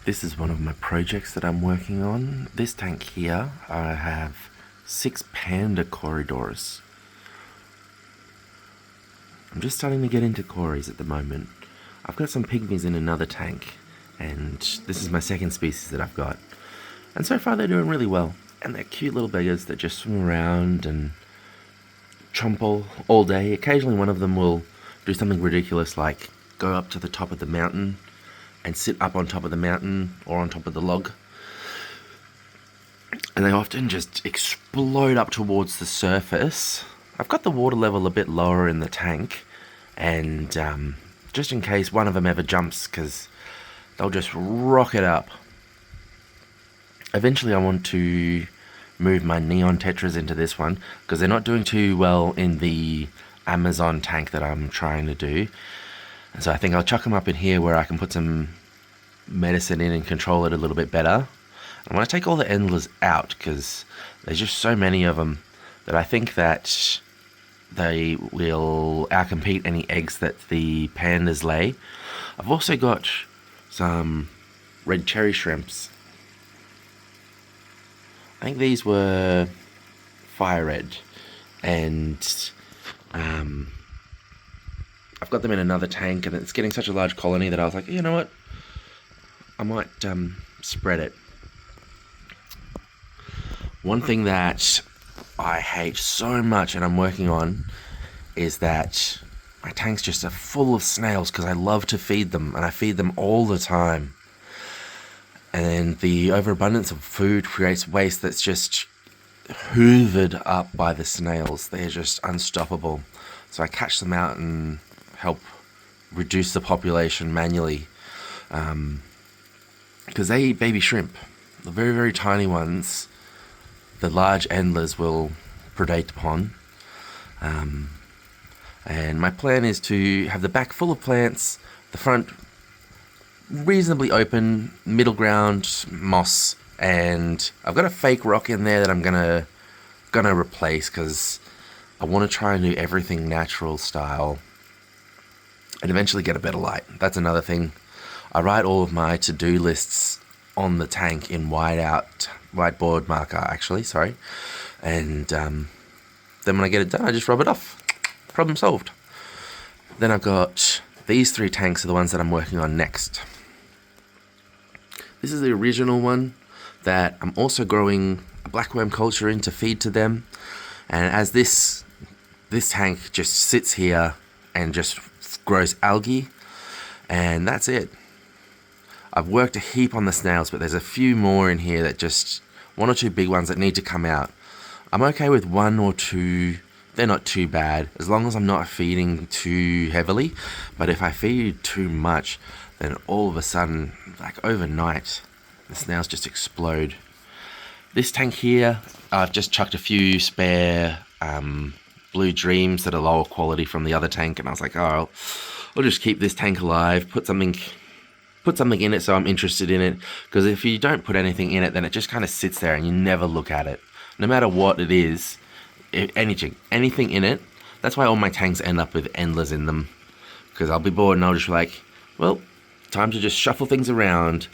This is one of my projects that I'm working on. This tank here, I have 6 panda corridors. I'm just starting to get into cories at the moment. I've got some pygmies in another tank, and this is my second species that I've got. And so far they're doing really well. And they're cute little beggars that just swim around and chomp all day. Occasionally one of them will do something ridiculous like go up to the top of the mountain and sit up on top of the mountain or on top of the log. And they often just explode up towards the surface. I've got the water level a bit lower in the tank, and just in case one of them ever jumps, because they'll just rocket up. Eventually I want to move my neon tetras into this one, because they're not doing too well in the Amazon tank that I'm trying to do. And so I think I'll chuck them up in here where I can put some medicine in and control it a little bit better. I want to take all the endlers out because there's just so many of them that I think that they will outcompete any eggs that the pandas lay. I've also got some red cherry shrimps. I think these were fire red, and I've got them in another tank, and it's getting such a large colony that I was like, you know what, I might spread it. One thing that I hate so much and I'm working on is that my tanks just are full of snails because I love to feed them, and I feed them all the time. And the overabundance of food creates waste that's just hoovered up by the snails. They're just unstoppable. So I catch them out and help reduce the population manually. Because they eat baby shrimp. The very, very tiny ones, the large endlers will predate upon. And my plan is to have the back full of plants, the front reasonably open, middle ground moss, and I've got a fake rock in there that I'm gonna replace because I want to try and do everything natural style and eventually get a better light. That's another thing. I write all of my to-do lists on the tank in whiteboard marker actually, sorry. And then when I get it done, I just rub it off. Problem solved. Then I've got these 3 tanks are the ones that I'm working on next. This is the original one that I'm also growing a blackworm culture in to feed to them. And as this tank just sits here and just grows algae, and that's it. I've worked a heap on the snails, but there's a few more in here that just, 1 or 2 big ones that need to come out. I'm okay with 1 or 2. They're not too bad, as long as I'm not feeding too heavily. But if I feed too much, then all of a sudden, like overnight, the snails just explode. This tank here, I've just chucked a few spare blue dreams that are lower quality from the other tank, and I was like, oh, I'll just keep this tank alive, put something in it so I'm interested in it, because if you don't put anything in it, then it just kind of sits there and you never look at it. No matter what it is, anything in it. That's why all my tanks end up with endlers in them, because I'll be bored and I'll just be like, well, time to just shuffle things around.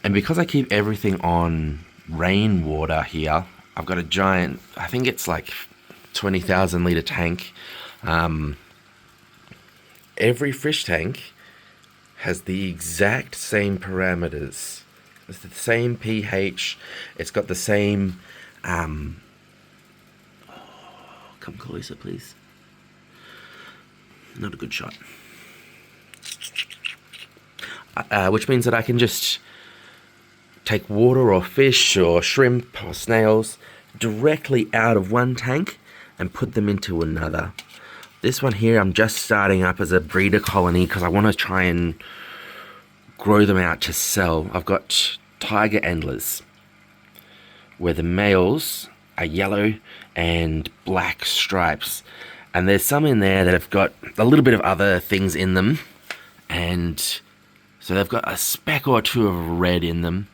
And because I keep everything on rainwater here, I've got a giant, I think it's like 20,000 litre tank. Every fish tank has the exact same parameters. It's the same pH. It's got the same come closer, please. Not a good shot. Which means that I can just take water or fish or shrimp or snails directly out of one tank and put them into another. This one here I'm just starting up as a breeder colony because I want to try and grow them out to sell. I've got tiger endlers where the males are yellow and black stripes, and there's some in there that have got a little bit of other things in them, and so they've got a speck or 2 of red in them.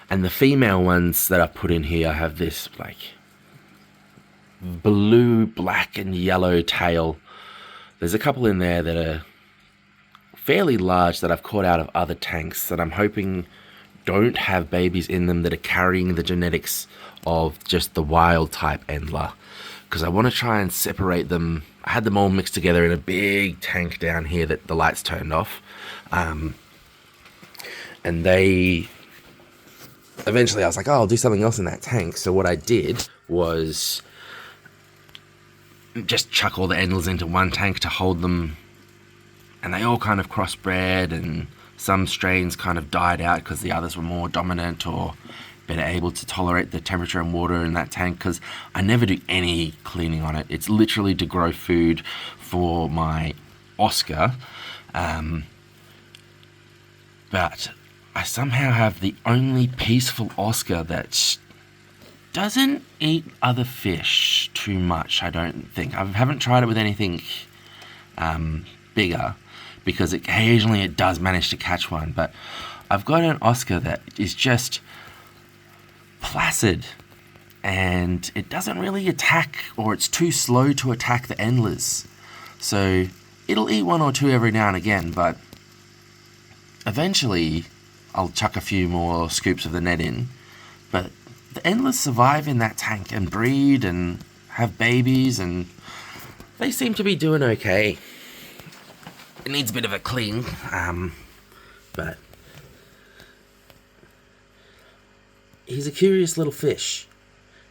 And the female ones that I put in here have this like blue, black and yellow tail. There's a couple in there that are fairly large that I've caught out of other tanks that I'm hoping don't have babies in them that are carrying the genetics of just the wild type Endler, because I want to try and separate them. I had them all mixed together in a big tank down here that the lights turned off, and they eventually I was like, oh, I'll do something else in that tank. So what I did was just chuck all the Endlers into one tank to hold them, and they all kind of crossbred, and some strains kind of died out because the others were more dominant or better able to tolerate the temperature and water in that tank, because I never do any cleaning on it. It's literally to grow food for my Oscar, but I somehow have the only peaceful Oscar that doesn't eat other fish too much, I don't think. I haven't tried it with anything bigger, because occasionally it does manage to catch one, but I've got an Oscar that is just placid, and it doesn't really attack, or it's too slow to attack the Endlers. So it'll eat one or two every now and again, but eventually I'll chuck a few more scoops of the net in. But the Endlers survive in that tank and breed and have babies, and they seem to be doing okay. It needs a bit of a clean, but he's a curious little fish.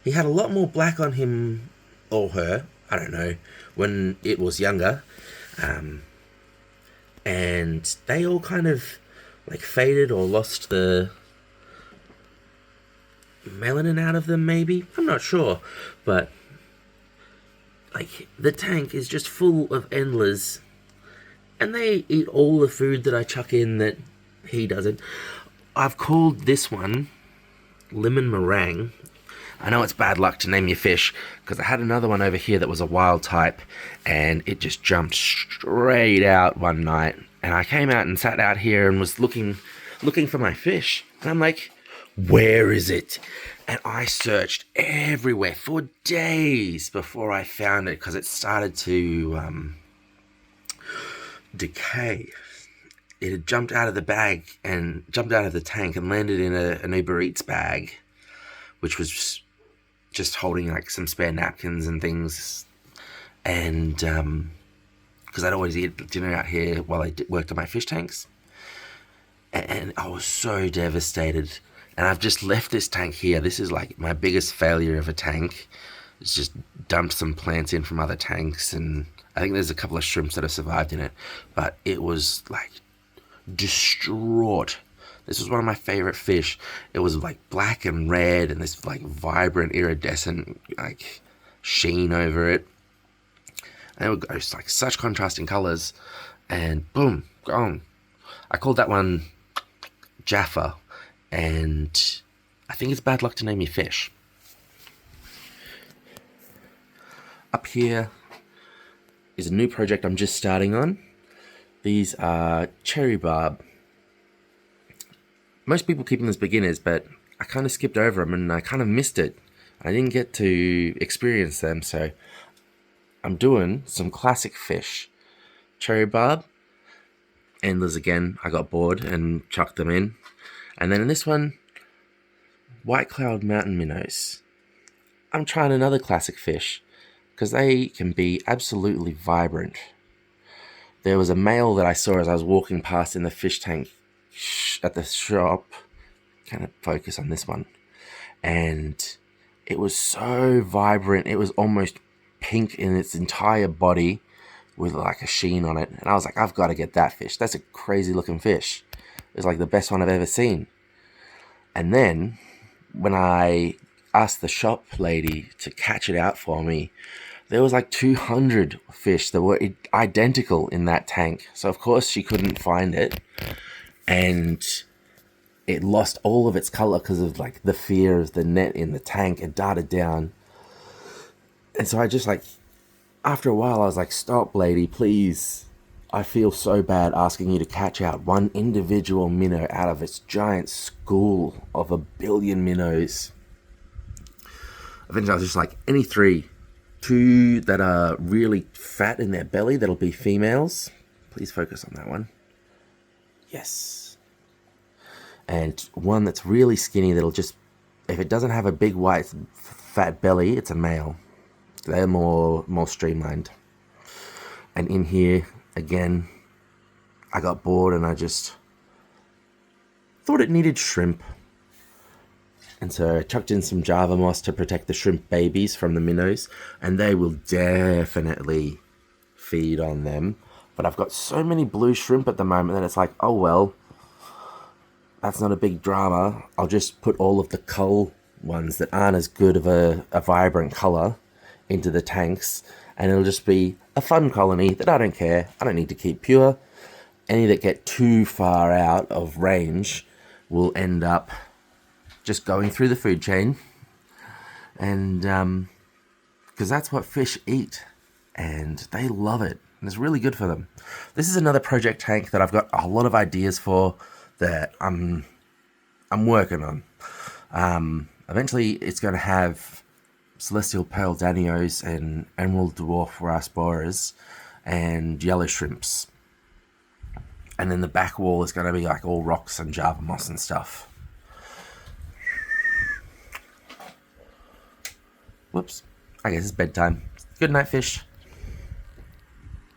He had a lot more black on him, or her, I don't know, when it was younger, and they all kind of like faded or lost the melanin out of them, maybe? I'm not sure, but like the tank is just full of Endlers, and they eat all the food that I chuck in that he doesn't. I've called this one Lemon Meringue. I know it's bad luck to name your fish, because I had another one over here that was a wild type, and it just jumped straight out one night, and I came out and sat out here and was looking for my fish, and I'm like, where is it? And I searched everywhere for days before I found it, because it started to decay. It had jumped out of the bag and jumped out of the tank and landed in an Uber Eats bag, which was just holding like some spare napkins and things. And because I'd always eat dinner out here while I worked on my fish tanks, and I was so devastated. And I've just left this tank here. This is like my biggest failure of a tank. It's just dumped some plants in from other tanks, and I think there's a couple of shrimps that have survived in it, but it was like distraught. This was one of my favorite fish. It was like black and red and this like vibrant iridescent like sheen over it, and it would go like such contrasting colors, and boom, gone. I called that one Jaffa, and I think it's bad luck to name your fish. Up here is a new project I'm just starting on. These are cherry barb. Most people keep them as beginners, but I kind of skipped over them and I kind of missed it. I didn't get to experience them, so I'm doing some classic fish. Cherry barb, Endlers again, I got bored and chucked them in. And then in this one, white cloud mountain minnows. I'm trying another classic fish, because they can be absolutely vibrant. There was a male that I saw as I was walking past in the fish tank at the shop. Kind of focus on this one. And it was so vibrant. It was almost pink in its entire body with like a sheen on it. And I was like, I've got to get that fish. That's a crazy looking fish. It was like the best one I've ever seen. And then when I asked the shop lady to catch it out for me, there was like 200 fish that were identical in that tank. So of course she couldn't find it, and it lost all of its color because of like the fear of the net in the tank. It darted down, and so I just like, after a while I was like, stop lady, please. I feel so bad asking you to catch out one individual minnow out of its giant school of 1 billion minnows. Eventually I was just like, any three. 2 that are really fat in their belly, that'll be females. Please focus on that one. Yes. And one that's really skinny that'll just, if it doesn't have a big white fat belly, it's a male. They're more streamlined. And in here, again, I got bored and I just thought it needed shrimp. And so I chucked in some Java moss to protect the shrimp babies from the minnows, and they will definitely feed on them. But I've got so many blue shrimp at the moment that it's like, oh well, that's not a big drama. I'll just put all of the cull ones that aren't as good of a vibrant colour into the tanks, and it'll just be a fun colony that I don't care. I don't need to keep pure. Any that get too far out of range will end up just going through the food chain, and because that's what fish eat, and they love it, and it's really good for them. This is another project tank that I've got a lot of ideas for that I'm working on. Eventually, it's going to have celestial pearl danios and emerald dwarf rasboras and yellow shrimps, and then the back wall is going to be like all rocks and Java moss and stuff. Whoops. I guess it's bedtime. Good night, fish.